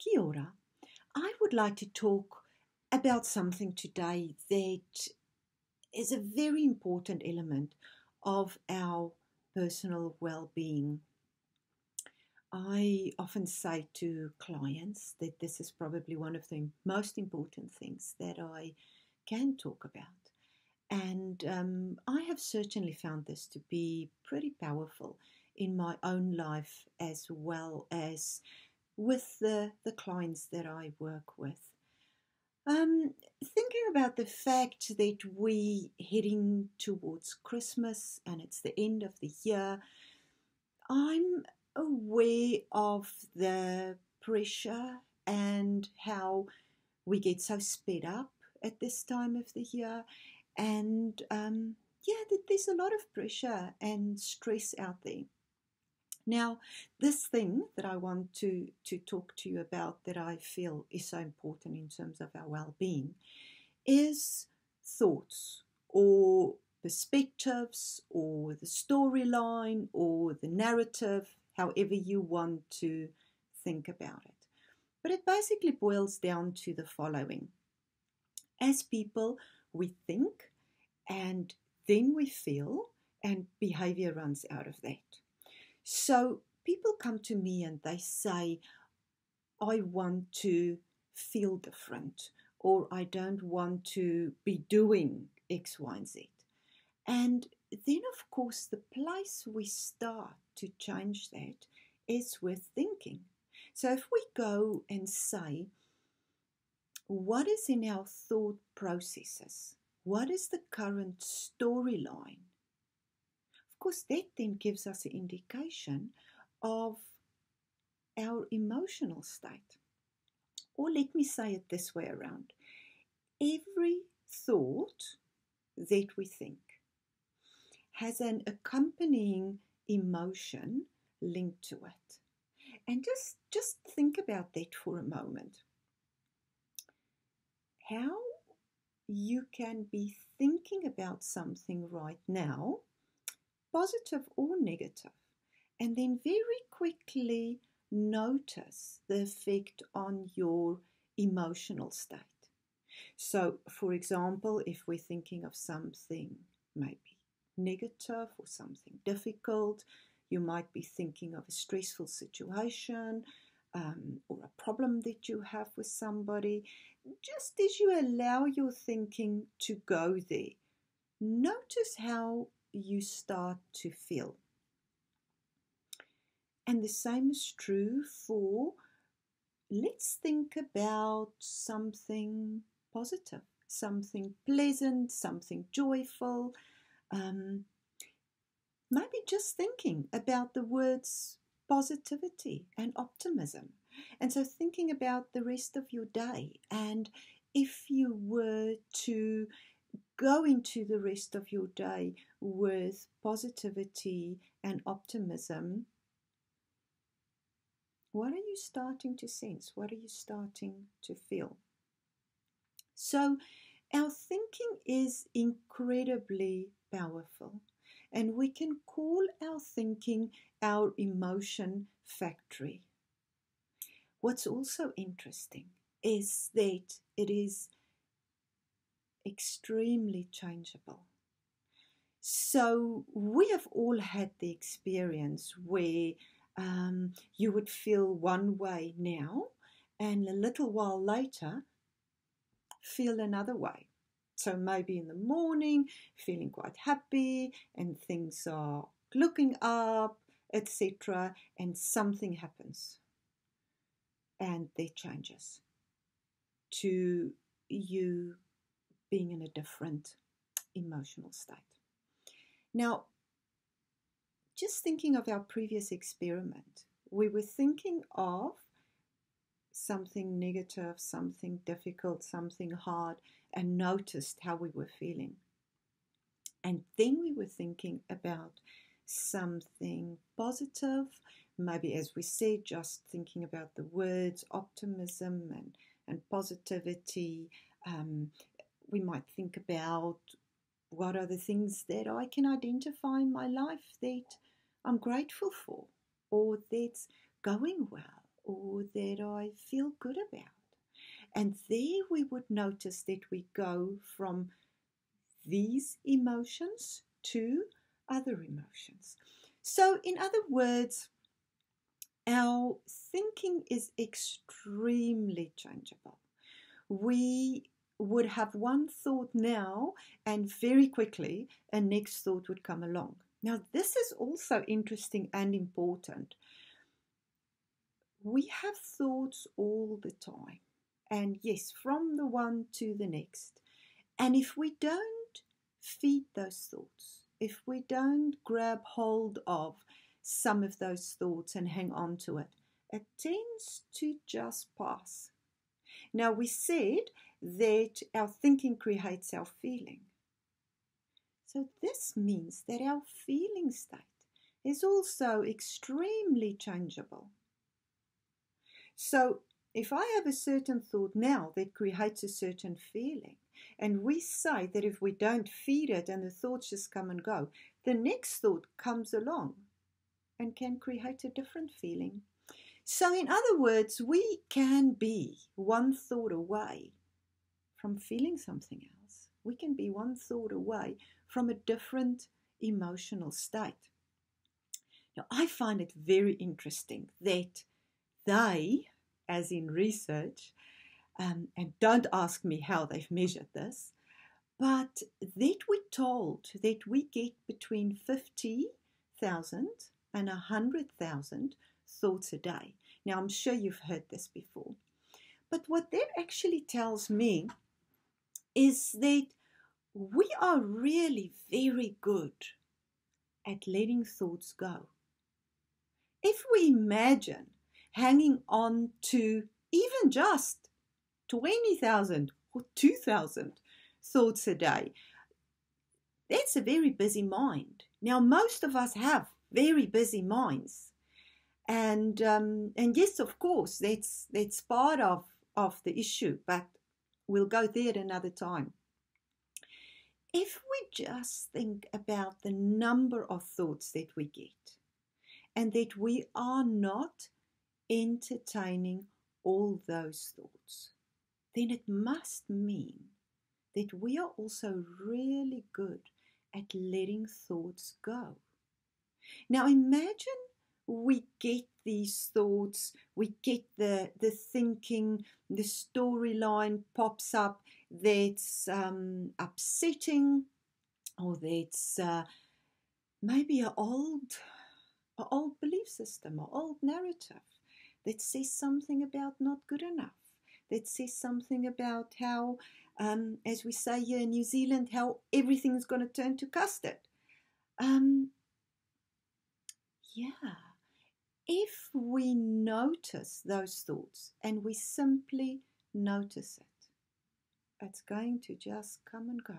Kia ora. I would like to talk about something today that is a very important element of our personal well-being. I often say to clients that this is probably one of the most important things that I can talk about. And I have certainly found this to be pretty powerful in my own life as well as with the clients that I work with. Thinking about the fact that we heading towards Christmas and it's the end of the year, I'm aware of the pressure and how we get so sped up at this time of the year, and that there's a lot of pressure and stress out there. Now, this thing that I want to talk to you about that I feel is so important in terms of our well-being is thoughts or perspectives or the storyline or the narrative, however you want to think about it. But it basically boils down to the following. As people, we think and then we feel, and behavior runs out of that. So people come to me and they say, I want to feel different, or I don't want to be doing X, Y, and Z. And then, of course, the place we start to change that is with thinking. So if we go and say, what is in our thought processes? What is the current storyline? Of course, that then gives us an indication of our emotional state. Or let me say it this way around. Every thought that we think has an accompanying emotion linked to it. And just think about that for a moment. How you can be thinking about something right now, positive or negative, and then very quickly notice the effect on your emotional state. So, for example, if we're thinking of something maybe negative or something difficult, you might be thinking of a stressful situation or a problem that you have with somebody. Just as you allow your thinking to go there, notice how you start to feel. And the same is true for, let's think about something positive, something pleasant, something joyful. Maybe just thinking about the words positivity and optimism. And so thinking about the rest of your day. And if you were to go into the rest of your day with positivity and optimism, what are you starting to sense? What are you starting to feel? So our thinking is incredibly powerful, and we can call our thinking our emotion factory. What's also interesting is that it is extremely changeable. So we have all had the experience where you would feel one way now and a little while later feel another way. So maybe in the morning feeling quite happy and things are looking up, etc., and something happens and that changes to you being in a different emotional state. Now, just thinking of our previous experiment, we were thinking of something negative, something difficult, something hard, and noticed how we were feeling. And then we were thinking about something positive, maybe, as we said, just thinking about the words optimism and positivity. We might think about what are the things that I can identify in my life that I'm grateful for, or that's going well, or that I feel good about. And there we would notice that we go from these emotions to other emotions. So, in other words, our thinking is extremely changeable. We would have one thought now, and very quickly a next thought would come along. Now, this is also interesting and important. We have thoughts all the time, and yes, from the one to the next. And if we don't feed those thoughts, if we don't grab hold of some of those thoughts and hang on to it, it tends to just pass. Now, we said that our thinking creates our feeling. So this means that our feeling state is also extremely changeable. So if I have a certain thought now that creates a certain feeling, and we say that if we don't feed it and the thoughts just come and go, the next thought comes along and can create a different feeling. So in other words, we can be one thought away from feeling something else. We can be one thought away from a different emotional state. Now, I find it very interesting that they, as in research, and don't ask me how they've measured this, but that we're told that we get between 50,000 and 100,000 thoughts a day. Now, I'm sure you've heard this before. But what that actually tells me is that we are really very good at letting thoughts go. If we imagine hanging on to even just 20,000 or 2,000 thoughts a day, that's a very busy mind. Now, most of us have very busy minds. And yes, of course, that's part of the issue, but we'll go there at another time. If we just think about the number of thoughts that we get and that we are not entertaining all those thoughts, then it must mean that we are also really good at letting thoughts go. Now imagine we get these thoughts, we get the thinking, the storyline pops up that's upsetting, or that's maybe an old belief system or old narrative that says something about not good enough, that says something about how, as we say here in New Zealand, how everything's going to turn to custard. If we notice those thoughts and we simply notice it, it's going to just come and go.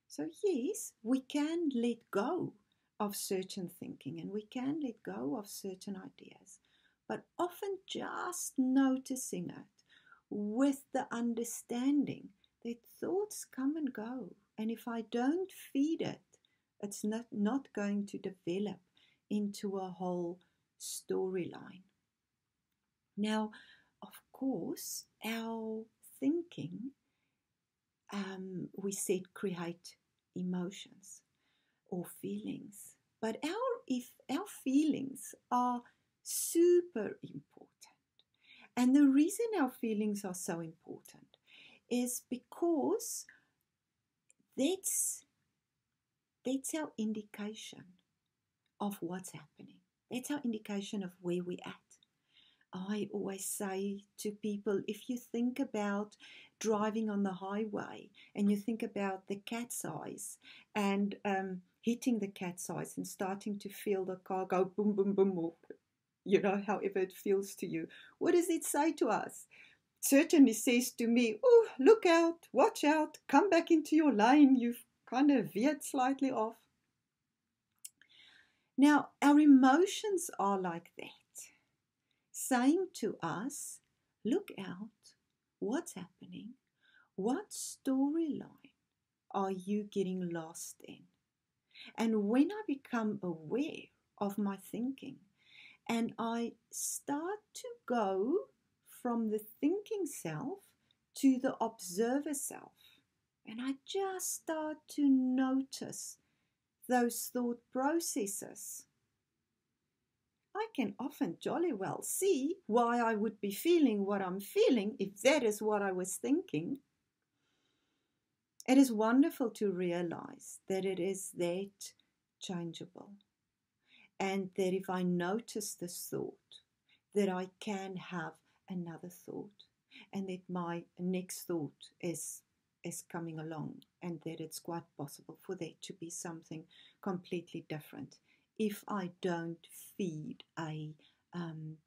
So yes, we can let go of certain thinking and we can let go of certain ideas, but often just noticing it with the understanding that thoughts come and go, and if I don't feed it, it's not going to develop into a whole storyline. Now, of course, our thinking, we said, create emotions or feelings. But if our feelings are super important, and the reason our feelings are so important is because that's our indication of what's happening. That's our indication of where we're at. I always say to people, if you think about driving on the highway and you think about the cat's eyes and hitting the cat's eyes and starting to feel the car go boom, boom, boom, or, however it feels to you, what does it say to us? It certainly says to me, oh, look out, watch out, come back into your lane, you've kind of veered slightly off. Now, our emotions are like that, saying to us, look out, what's happening? What storyline are you getting lost in? And when I become aware of my thinking and I start to go from the thinking self to the observer self. And I just start to notice those thought processes. I can often jolly well see why I would be feeling what I'm feeling if that is what I was thinking. It is wonderful to realize that it is that changeable, and that if I notice this thought, that I can have another thought, and that my next thought is coming along, and that it's quite possible for that to be something completely different if I don't feed a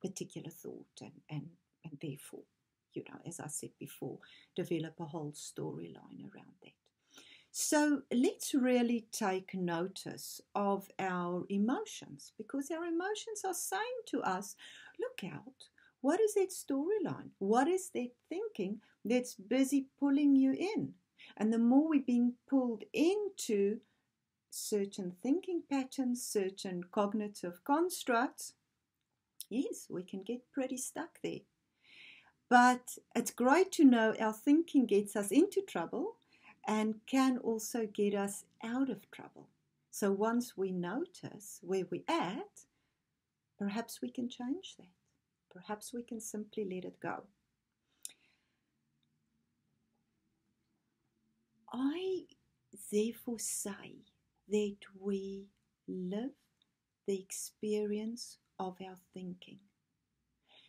particular thought and therefore, as I said before, develop a whole storyline around that. So let's really take notice of our emotions, because our emotions are saying to us, look out, what is that storyline? What is that thinking that's busy pulling you in? And the more we're being pulled into certain thinking patterns, certain cognitive constructs, yes, we can get pretty stuck there. But it's great to know our thinking gets us into trouble and can also get us out of trouble. So once we notice where we're at, perhaps we can change that. Perhaps we can simply let it go. I therefore say that we live the experience of our thinking.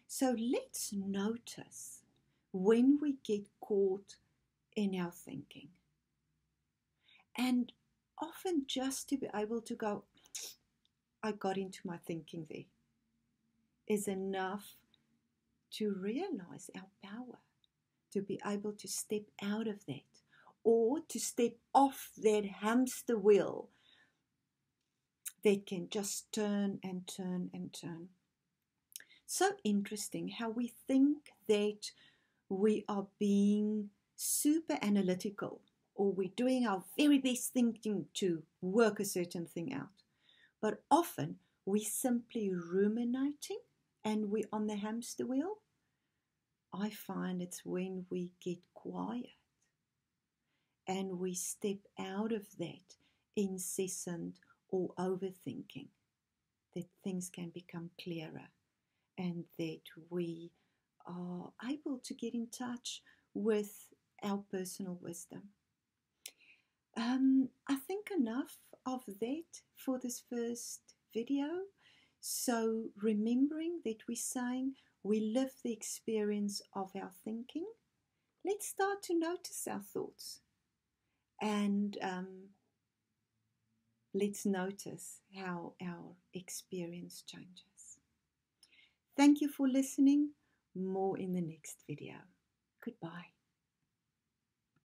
So let's notice when we get caught in our thinking. And often just to be able to go, I got into my thinking there, is enough to realize our power, to be able to step out of that, or to step off that hamster wheel that can just turn and turn and turn. So interesting how we think that we are being super analytical, or we're doing our very best thinking to work a certain thing out. But often we're simply ruminating and we're on the hamster wheel. I find it's when we get quiet and we step out of that incessant or overthinking that things can become clearer, and that we are able to get in touch with our personal wisdom. I think enough of that for this first video. So remembering that we're saying we live the experience of our thinking, let's start to notice our thoughts, and let's notice how our experience changes. Thank you for listening. More in the next video. Goodbye.